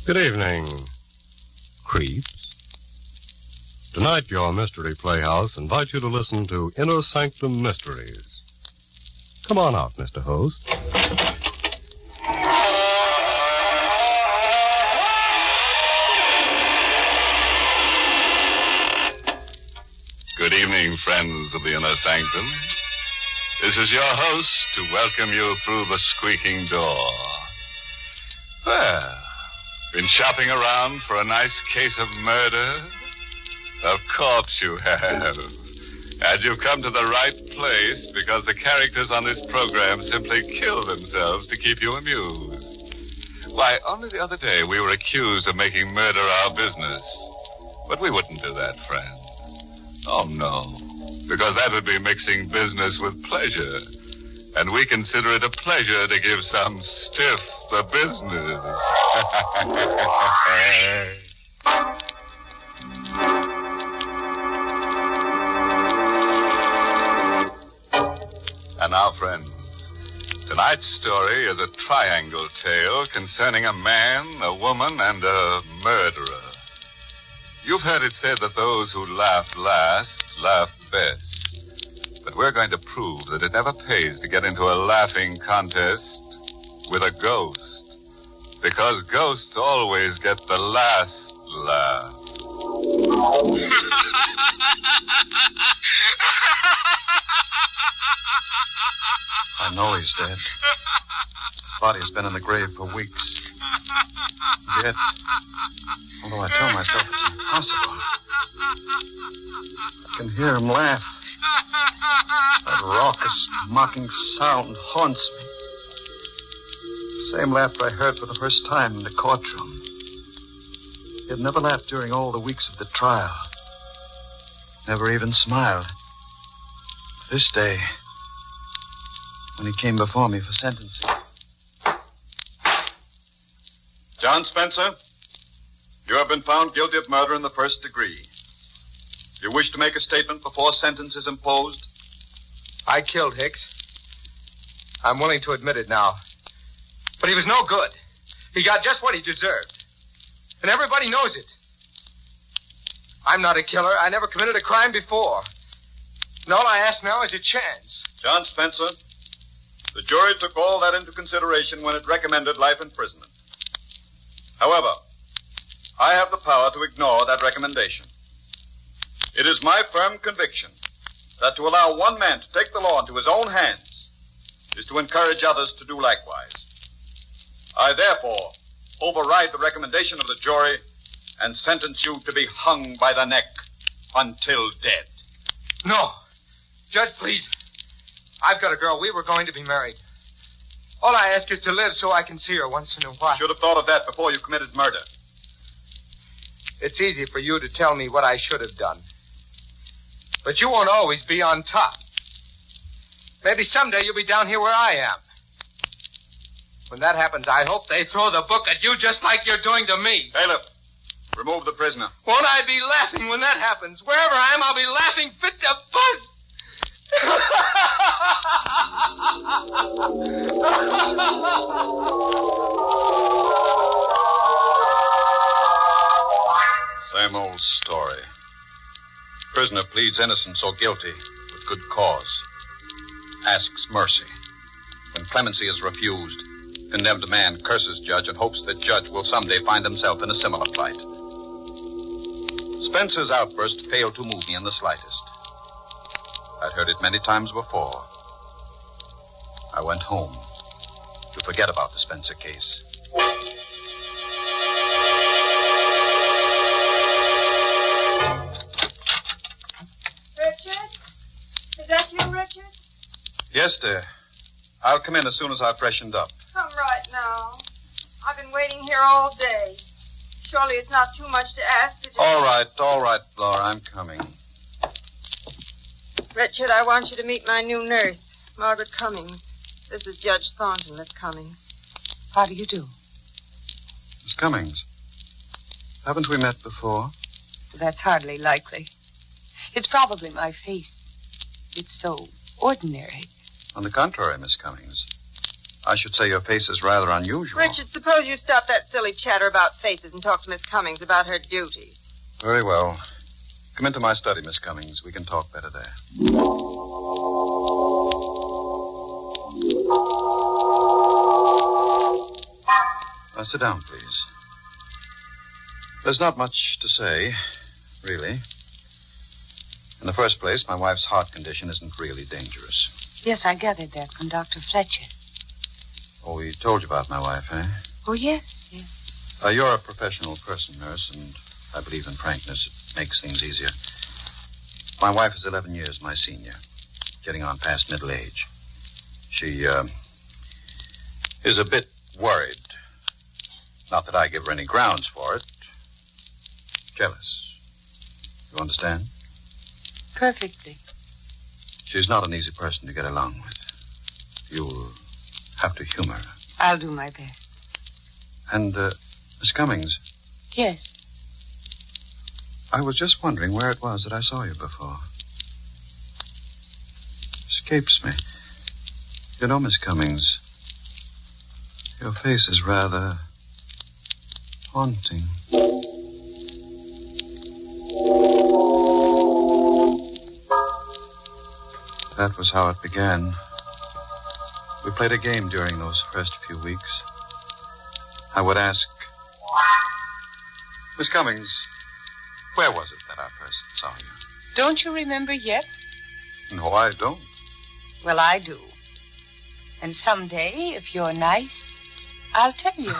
Good evening, creeps. Tonight, your Mystery Playhouse invites you to listen to Inner Sanctum Mysteries. Come on out, Mr. Host. Good evening, friends of the Inner Sanctum. This is your host to welcome you through the squeaking door. Well, been shopping around for a nice case of murder? Of course you have. And you've come to the right place because the characters on this program simply kill themselves to keep you amused. Why, only the other day we were accused of making murder our business. But we wouldn't do that, friends. Oh, no. Because that would be mixing business with pleasure. And we consider it a pleasure to give some stiff the business. And now, friends, tonight's story is a triangle tale concerning a man, a woman, and a murderer. You've heard it said that those who laugh last laugh best. But we're going to prove that it never pays to get into a laughing contest with a ghost. Because ghosts always get the last laugh. I know he's dead. His body's been in the grave for weeks. Yet, although I tell myself it's impossible, I can hear him laugh. That raucous, mocking sound haunts me. The same laughter I heard for the first time in the courtroom. He had never laughed during all the weeks of the trial. Never even smiled. This day, when he came before me for sentencing. John Spencer, you have been found guilty of murder in the first degree. You wish to make a statement before sentence is imposed? I killed Hicks. I'm willing to admit it now. But he was no good. He got just what he deserved. And everybody knows it. I'm not a killer. I never committed a crime before. And all I ask now is a chance. John Spencer, the jury took all that into consideration when it recommended life imprisonment. However, I have the power to ignore that recommendation. It is my firm conviction that to allow one man to take the law into his own hands is to encourage others to do likewise. I therefore override the recommendation of the jury and sentence you to be hung by the neck until dead. No. Judge, please. I've got a girl. We were going to be married. All I ask is to live so I can see her once in a while. Should have thought of that before you committed murder. It's easy for you to tell me what I should have done. But you won't always be on top. Maybe someday you'll be down here where I am. When that happens, I hope they throw the book at you just like you're doing to me. Bailiff, remove the prisoner. Won't I be laughing when that happens? Wherever I am, I'll be laughing fit to buzz. Same old story. Prisoner pleads innocence or guilty with good cause. Asks mercy. When clemency is refused, condemned man curses judge and hopes that judge will someday find himself in a similar plight. Spencer's outburst failed to move me in the slightest. I'd heard it many times before. I went home to forget about the Spencer case. Richard? Is that you, Richard? Yes, dear. I'll come in as soon as I've freshened up. Come right now. I've been waiting here all day. Surely it's not too much to ask to just... All right, Laura, I'm coming. Richard, I want you to meet my new nurse, Margaret Cummings. This is Judge Thornton, Miss Cummings. How do you do? Miss Cummings, haven't we met before? That's hardly likely. It's probably my face. It's so ordinary. On the contrary, Miss Cummings, I should say your face is rather unusual. Richard, suppose you stop that silly chatter about faces and talk to Miss Cummings about her duty. Very well. Come into my study, Miss Cummings. We can talk better there. Now, sit down, please. There's not much to say, really. In the first place, my wife's heart condition isn't really dangerous. Yes, I gathered that from Dr. Fletcher. Oh, he told you about my wife, eh? Oh, yes. You're a professional person, nurse, and I believe in frankness. It makes things easier. My wife is 11 years my senior, getting on past middle age. She, is a bit worried. Not that I give her any grounds for it. Jealous. You understand? Perfectly. She's not an easy person to get along with. You'll have to humor her. I'll do my best. And, Miss Cummings. Yes. I was just wondering where it was that I saw you before. Escapes me. You know, Miss Cummings, your face is rather haunting. That was how it began. We played a game during those first few weeks. I would ask, Miss Cummings, where was it that I first saw you? Don't you remember yet? No, I don't. Well, I do. And someday, if you're nice, I'll tell you.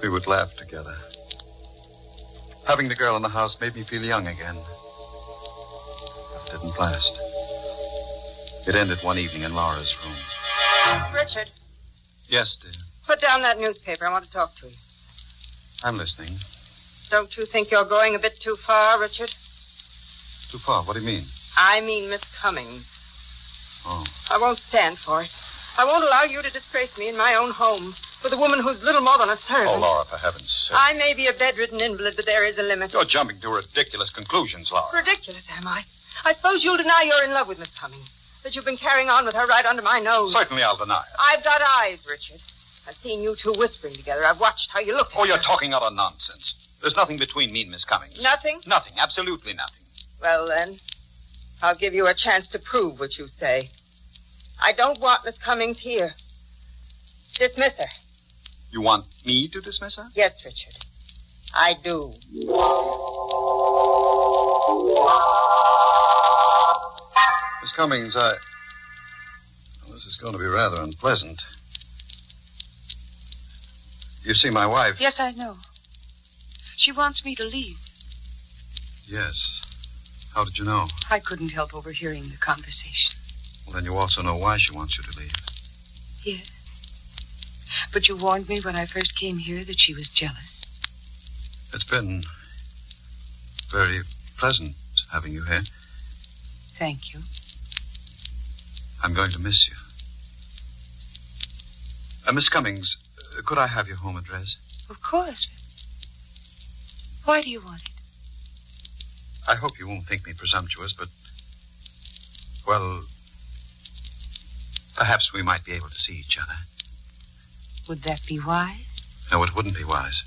We would laugh together. Having the girl in the house made me feel young again. But it didn't last. It ended one evening in Laura's room. Richard, Yes, dear. put down that newspaper. I want to talk to you. I'm listening. Don't you think you're going a bit too far, Richard? Too far. What do you mean? I mean Miss Cummings. Oh. I won't stand for it. I won't allow you to disgrace me in my own home with a woman who's little more than a servant. Oh, Laura, for heaven's sake. I may be a bedridden invalid, but there is a limit. You're jumping to ridiculous conclusions, Laura. Ridiculous, am I? I suppose you'll deny you're in love with Miss Cummings, that you've been carrying on with her right under my nose. Certainly I'll deny it. I've got eyes, Richard. I've seen you two whispering together. I've watched how you look at Oh, you're her. talking utter nonsense. There's nothing between me and Miss Cummings. Nothing? Nothing. Absolutely nothing. Well, then, I'll give you a chance to prove what you say. I don't want Miss Cummings here. Dismiss her. You want me to dismiss her? Yes, Richard. I do. Miss Cummings, well, this is going to be rather unpleasant. You see my wife? Yes, I know. She wants me to leave. Yes. How did you know? I couldn't help overhearing the conversation. Well, then you also know why she wants you to leave. Yes. But you warned me when I first came here that she was jealous. It's been very pleasant having you here. Thank you. I'm going to miss you. Miss Cummings, could I have your home address? Of course. Why do you want it? I hope you won't think me presumptuous, but, well, perhaps we might be able to see each other. Would that be wise? No, it wouldn't be wise.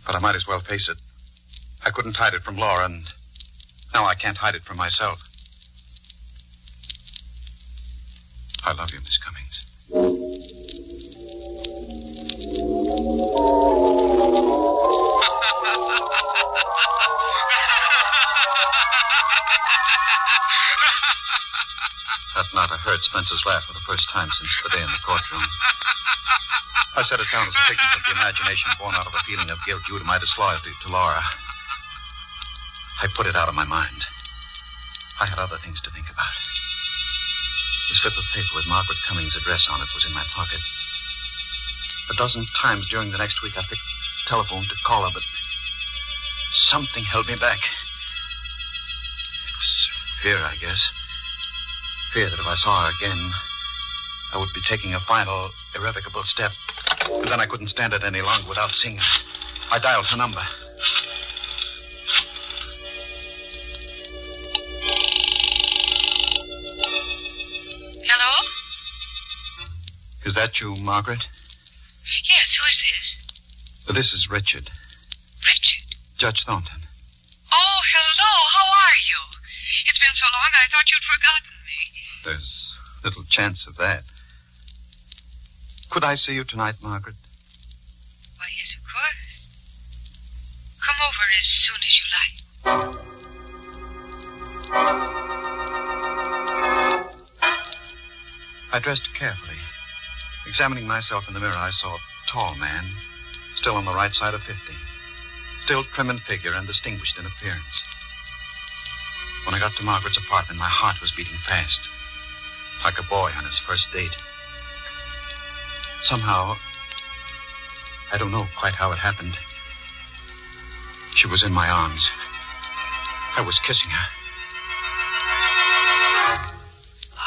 But I might as well face it. I couldn't hide it from Laura, and now I can't hide it from myself. I love you, Miss Cummings. That night I heard Spencer's laugh for the first time since the day in the courtroom. I set it down as a figment of the imagination born out of a feeling of guilt due to my disloyalty to Laura. I put it out of my mind. I had other things to think about. The slip of paper with Margaret Cummings' address on it was in my pocket. A dozen times during the next week I picked the telephone to call her, but something held me back. It was fear, I guess. Fear that if I saw her again, I would be taking a final, irrevocable step. And then I couldn't stand it any longer without seeing her. I dialed her number. Is that you, Margaret? Yes, who is this? This is Richard. Richard? Judge Thornton. Oh, hello. How are you? It's been so long I thought you'd forgotten me. There's little chance of that. Could I see you tonight, Margaret? Why, yes, of course. Come over as soon as you like. I dressed carefully. Examining myself in the mirror, I saw a tall man, still on the right side of 50. Still trim in figure and distinguished in appearance. When I got to Margaret's apartment, my heart was beating fast, like a boy on his first date. Somehow, I don't know quite how it happened, she was in my arms. I was kissing her.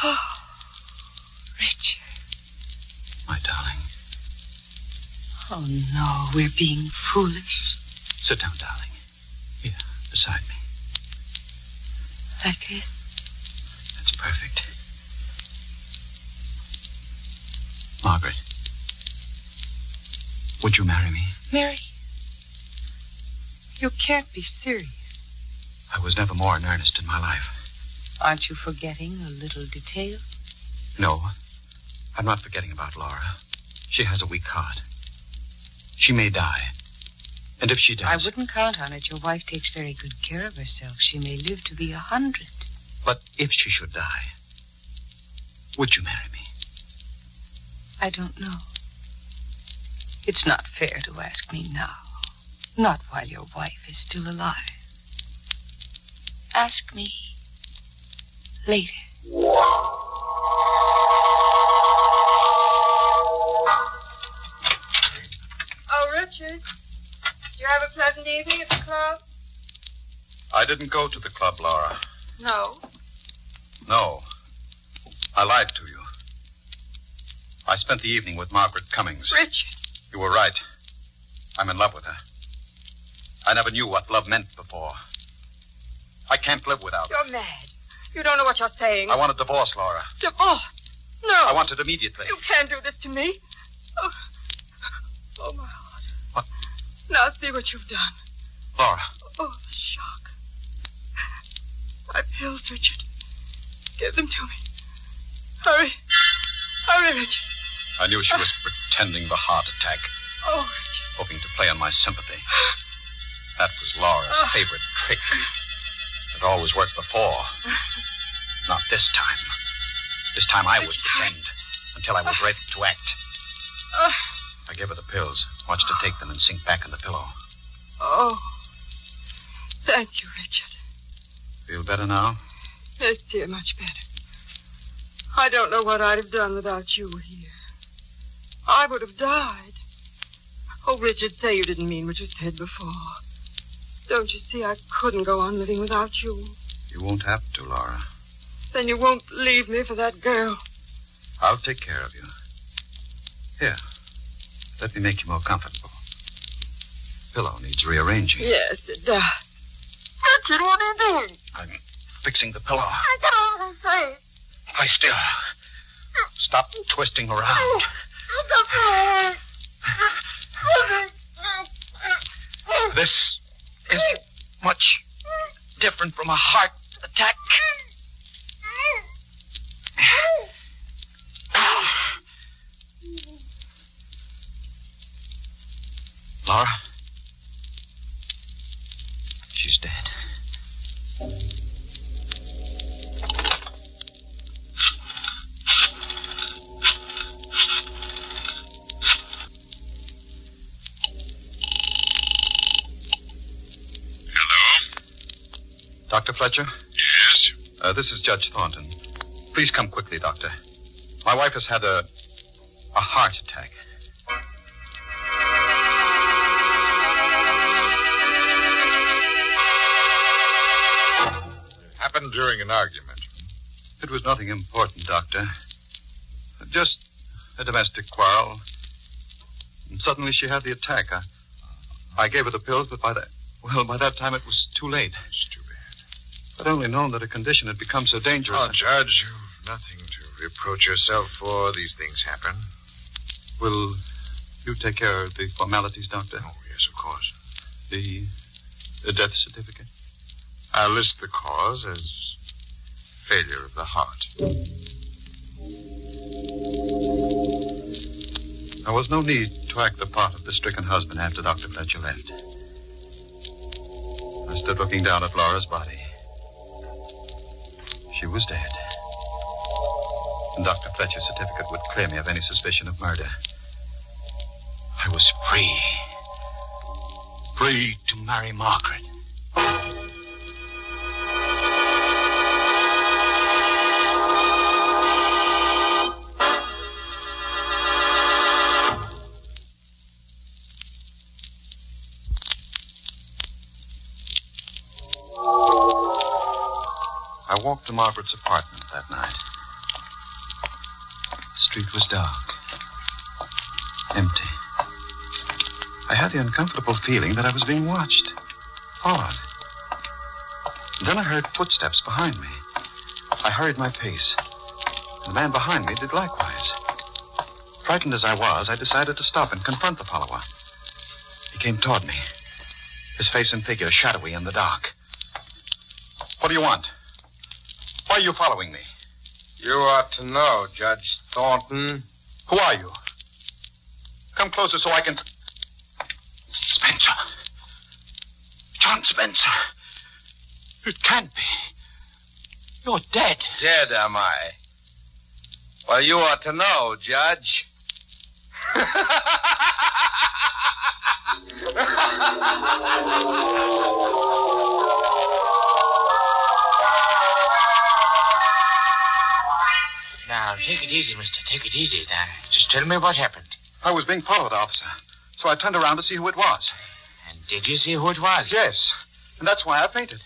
Oh, Richard. My darling. Oh, no, we're being foolish. Sit down, darling. Here, beside me. Like this? That's perfect. Margaret, would you marry me? Mary, you can't be serious. I was never more in earnest in my life. Aren't you forgetting a little detail? No, I'm not forgetting about Laura. She has a weak heart. She may die. And if she does... I wouldn't count on it. Your wife takes very good care of herself. She may live to be 100. But if she should die, would you marry me? I don't know. It's not fair to ask me now. Not while your wife is still alive. Ask me later. Oh, Richard. Did you have a pleasant evening at the club? I didn't go to the club, Laura. No. No. I lied to you. I spent the evening with Margaret Cummings. Richard. You were right. I'm in love with her. I never knew what love meant before. I can't live without her. You're mad. You don't know what you're saying. I want a divorce, Laura. Divorce? No. I want it immediately. You can't do this to me. Oh, my heart. What? Now see what you've done. Laura. Oh, the shock. My pills, Richard. Give them to me. Hurry. Hurry, Richard. I knew she was pretending the heart attack, Oh, hoping to play on my sympathy. That was Laura's favorite trick. It always worked before. Not this time. This time I would pretend until I was ready to act. I gave her the pills, watched her take them and sink back in the pillow. Oh. Thank you, Richard. Feel better now? Yes, dear, much better. I don't know what I'd have done without you here. I would have died. Oh, Richard, say you didn't mean what you said before. Don't you see I couldn't go on living without you? You won't have to, Laura. Then you won't leave me for that girl. I'll take care of you. Here, let me make you more comfortable. Pillow needs rearranging. Yes, it does. Richard, what are you doing? I'm fixing the pillow. I don't say. Lie still. Stop twisting around. This isn't much different from a heart attack. Laura? She's dead. Dr. Fletcher? Yes? This is Judge Thornton. Please come quickly, Doctor. My wife has had a heart attack. Happened during an argument. It was nothing important, Doctor. Just a domestic quarrel. And suddenly she had the attack. I gave her the pills, but by that time it was too late. It's too bad. I'd only known that her condition had become so dangerous. Oh, Judge, you've nothing to reproach yourself for. These things happen. Will you take care of the formalities, Doctor? Oh, yes, of course. The death certificate? I'll list the cause as failure of the heart. There was no need to act the part of the stricken husband after Dr. Fletcher left. I stood looking down at Laura's body. She was dead. And Dr. Fletcher's certificate would clear me of any suspicion of murder. I was free. Free to marry Margaret. I walked to Margaret's apartment that night. The street was dark. Empty. I had the uncomfortable feeling that I was being watched. Followed. Then I heard footsteps behind me. I hurried my pace. The man behind me did likewise. Frightened as I was, I decided to stop and confront the follower. He came toward me. His face and figure shadowy in the dark. What do you want? Why are you following me? You ought to know, Judge Thornton. Who are you? Come closer so I can... Spencer. John Spencer. It can't be. You're dead. Dead, am I? Well, you ought to know, Judge. Now, take it easy, mister. Take it easy. Now, just tell me what happened. I was being followed, officer. So I turned around to see who it was. And did you see who it was? Yes. And that's why I fainted.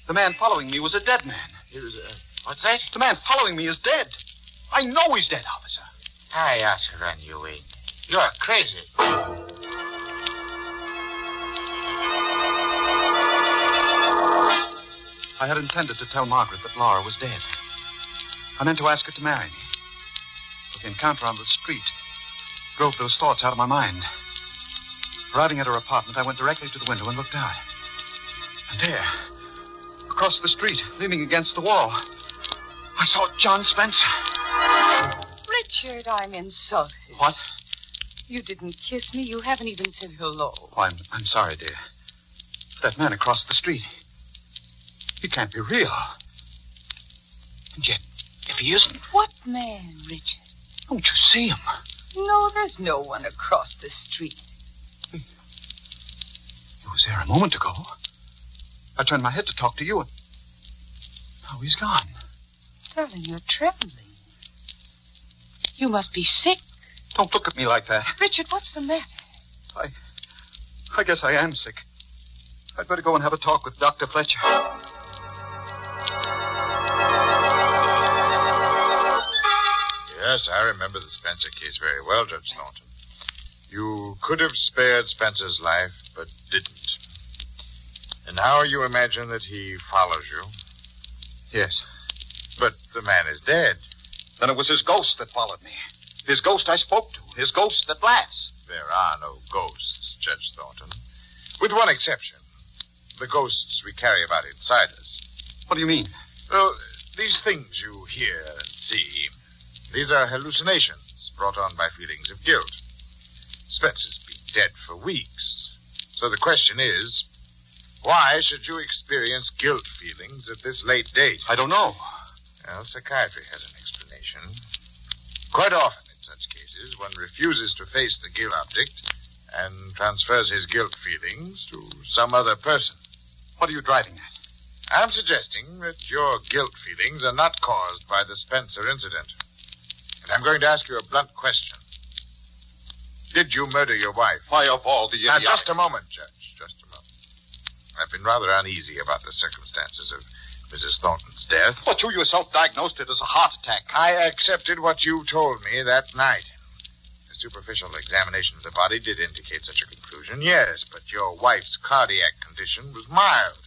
The man following me was a dead man. It was, what's that? The man following me is dead. I know he's dead, officer. I ought to run you in. You're crazy. I had intended to tell Margaret that Laura was dead. I meant to ask her to marry me. But the encounter on the street drove those thoughts out of my mind. Arriving at her apartment, I went directly to the window and looked out. And there, across the street, leaning against the wall, I saw John Spencer. Richard, I'm insulted. What? You didn't kiss me. You haven't even said hello. Oh, I'm sorry, dear. That man across the street, he can't be real. And yet, if he isn't... What man, Richard? Don't you see him? No, there's no one across the street. He was there a moment ago. I turned my head to talk to you, and now he's gone. Darling, you're trembling. You must be sick. Don't look at me like that. Richard, what's the matter? I guess I am sick. I'd better go and have a talk with Dr. Fletcher. Yes, I remember the Spencer case very well, Judge Thornton. You could have spared Spencer's life, but didn't. And now you imagine that he follows you? Yes. But the man is dead. Then it was his ghost that followed me. His ghost I spoke to. His ghost that laughs. There are no ghosts, Judge Thornton. With one exception. The ghosts we carry about inside us. What do you mean? Well, these things you hear and see, these are hallucinations brought on by feelings of guilt. Spencer's been dead for weeks. So the question is, why should you experience guilt feelings at this late date? I don't know. Well, psychiatry has an explanation. Quite often in such cases, one refuses to face the guilt object and transfers his guilt feelings to some other person. What are you driving at? I'm suggesting that your guilt feelings are not caused by the Spencer incident. And I'm going to ask you a blunt question. Did you murder your wife? Why, of all the Now, idiotic... just a moment, Judge. Just a moment. I've been rather uneasy about the circumstances of Mrs. Thornton's death. But you yourself diagnosed it as a heart attack. I accepted what you told me that night. A superficial examination of the body did indicate such a conclusion, yes, but your wife's cardiac condition was mild.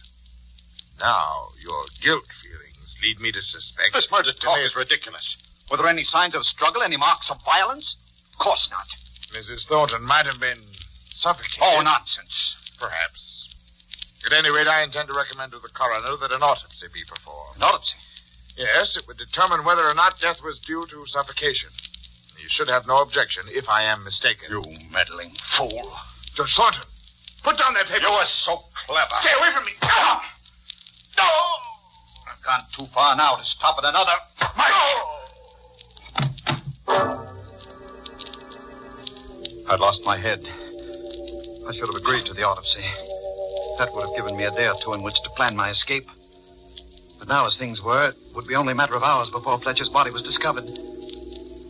Now, your guilt feelings lead me to suspect... This murder talk is ridiculous. Were there any signs of struggle, any marks of violence? Of course not. Mrs. Thornton might have been suffocated. Oh, nonsense. Perhaps. At any rate, I intend to recommend to the coroner that an autopsy be performed. An autopsy? Yes, it would determine whether or not death was due to suffocation. You should have no objection if I am mistaken. You meddling fool. Judge Thornton, put down that paper. You were so clever. Stay away from me. No! I've gone too far now to stop at another. I'd lost my head. I should have agreed to the autopsy. That would have given me a day or two in which to plan my escape. But now, as things were, it would be only a matter of hours before Fletcher's body was discovered.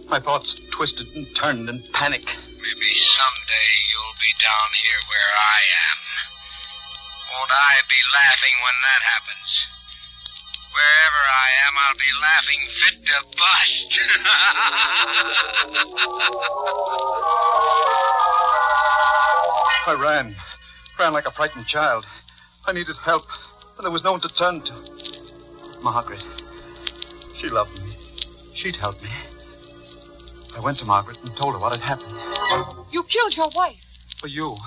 My thoughts twisted and turned in panic. Maybe someday you'll be down here where I am. Won't I be laughing when that happens? Wherever I am, I'll be laughing fit to bust. I ran like a frightened child. I needed help, and there was no one to turn to. Margaret. She loved me. She'd help me. I went to Margaret and told her what had happened. You killed your wife. For you.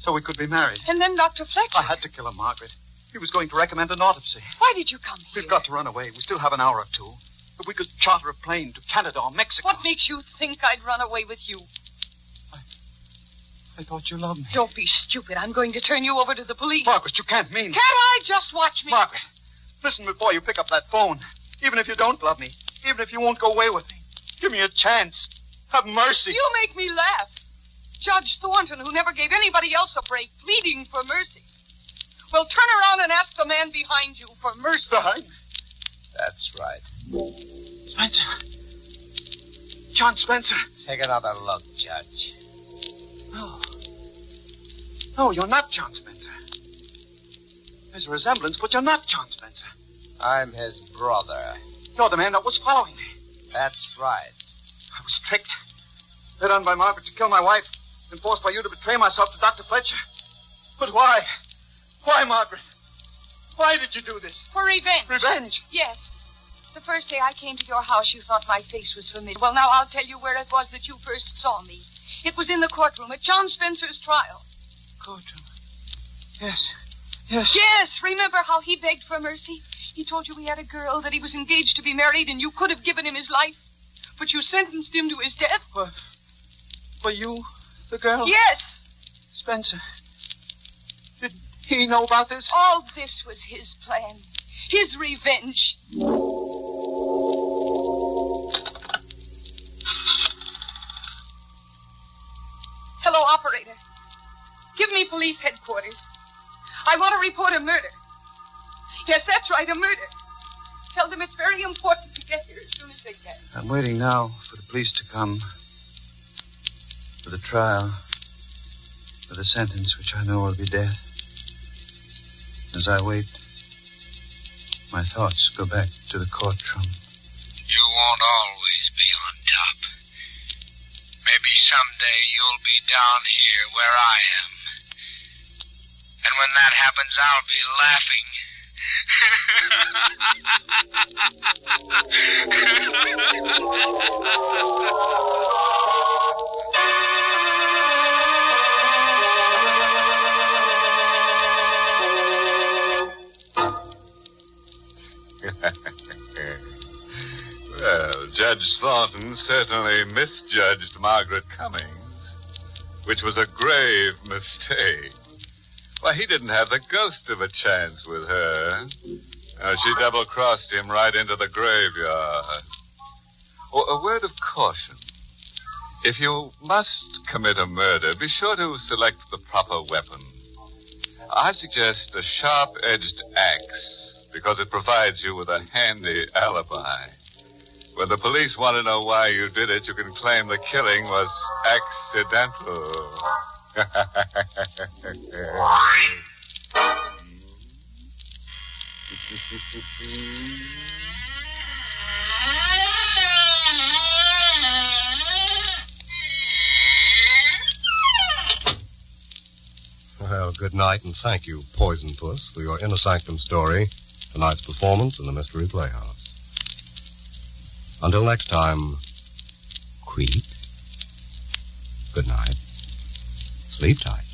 So we could be married. And then Dr. Fletcher. I had to kill her, Margaret. He was going to recommend an autopsy. Why did you come here? We've got to run away. We still have an hour or two. If we could charter a plane to Canada or Mexico. What makes you think I'd run away with you? I thought you loved me. Don't be stupid. I'm going to turn you over to the police. Margaret, you can't mean... Can't I? Just watch me. Margaret, listen before you pick up that phone. Even if you don't love me, even if you won't go away with me, give me a chance. Have mercy. You make me laugh. Judge Thornton, who never gave anybody else a break, pleading for mercy. Well, turn around and ask the man behind you for mercy. Behind? That's right. Spencer. John Spencer. Take another look, Judge. No. No, you're not John Spencer. There's a resemblance, but you're not John Spencer. I'm his brother. You're the man that was following me. That's right. I was tricked. Led on by Margaret to kill my wife, and forced by you to betray myself to Dr. Fletcher. But why? Why, Margaret? Why did you do this? For revenge. Revenge? Yes. The first day I came to your house, you thought my face was familiar. Well, now I'll tell you where it was that you first saw me. It was in the courtroom at John Spencer's trial. Courtroom? Yes. Yes. Yes. Remember how he begged for mercy? He told you he had a girl, that he was engaged to be married, and you could have given him his life. But you sentenced him to his death. For you, the girl? Yes. Spencer. Did he know about this? All this was his plan. His revenge. Hello, operator. Give me police headquarters. I want to report a murder. Yes, that's right, a murder. Tell them it's very important to get here as soon as they can. I'm waiting now for the police to come. For the trial. For the sentence, which I know will be death. As I wait, my thoughts go back to the courtroom. You won't always be on top. Maybe someday you'll be down here where I am. And when that happens, I'll be laughing. Well, Judge Thornton certainly misjudged Margaret Cummings, which was a grave mistake. Why, he didn't have the ghost of a chance with her. She double-crossed him right into the graveyard. Oh, a word of caution. If you must commit a murder, be sure to select the proper weapon. I suggest a sharp-edged axe, because it provides you with a handy alibi. When the police want to know why you did it, you can claim the killing was accidental. Well, good night, and thank you, Poison Puss, for your Inner Sanctum story, tonight's performance in the Mystery Playhouse. Until next time, creep. Good night. Sleep tight.